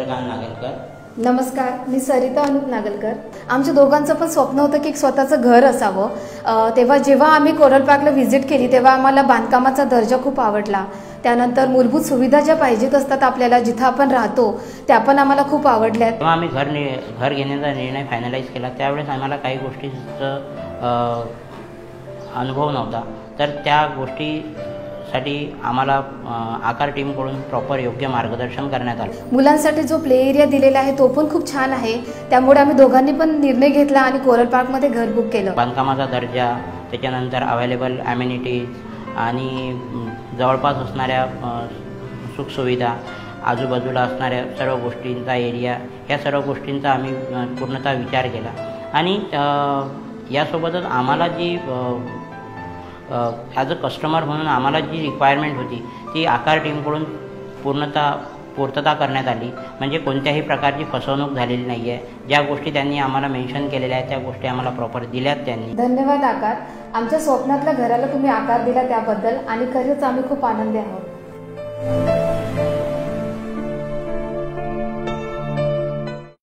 चंद्रकांत नागलकर। नमस्कार, मी सरिता अनुप नागलकर। आमच्या दोघांचं पण स्वप्न होतं की एक स्वतःचं घर असावं। तेव्हा जेव्हा आम्ही कोरल पार्कला व्हिजिट केली तेव्हा आम्हाला बांधकामाचा दर्जा खूप आवडला। त्यानंतर मूलभूत सुविधा ज्या पाहिजेत असतात आपल्याला जिथं आपण राहतो त्या पण आम्हाला खूप आवडल्या। जेव्हा आम्ही घर घेण्याचा निर्णय फायनलाइज केला त्यावेळेस आम्हाला काही गोष्टींचा अनुभव नव्हता, तर त्या गोष्टीसाठी आम्हाला आकार टीमकडून प्रॉपर योग्य मार्गदर्शन करण्यात आलं। मुलांसाठी जो प्ले एरिया दिलेला आहे तो पण खूप छान आहे, त्यामुळे आम्ही दोघांनी पण निर्णय घेतला आणि कोरल पार्कमध्ये घर बुक केलं। बांधकामाचा दर्जा, त्याच्यानंतर अवेलेबल ॲम्युनिटीज आणि जवळपास असणाऱ्या सुखसुविधा, आजूबाजूला असणाऱ्या सर्व गोष्टींचा एरिया, या सर्व गोष्टींचा आम्ही पूर्णतः विचार केला। आणि यासोबतच आम्हाला जी ॲज अ कस्टमर म्हणून आम्हाला जी रिक्वायरमेंट होती ती आकार टीमकडून पूर्तता करण्यात आली। म्हणजे कोणत्याही प्रकारची फसवणूक झालेली नाही आहे। ज्या गोष्टी त्यांनी आम्हाला मेन्शन केलेल्या आहेत त्या गोष्टी आम्हाला प्रॉपर दिल्यात त्यांनी। धन्यवाद आकार, आमच्या स्वप्नातल्या घराला तुम्ही आकार दिला त्याबद्दल, आणि खरंच आम्ही खूप आनंदी आहोत।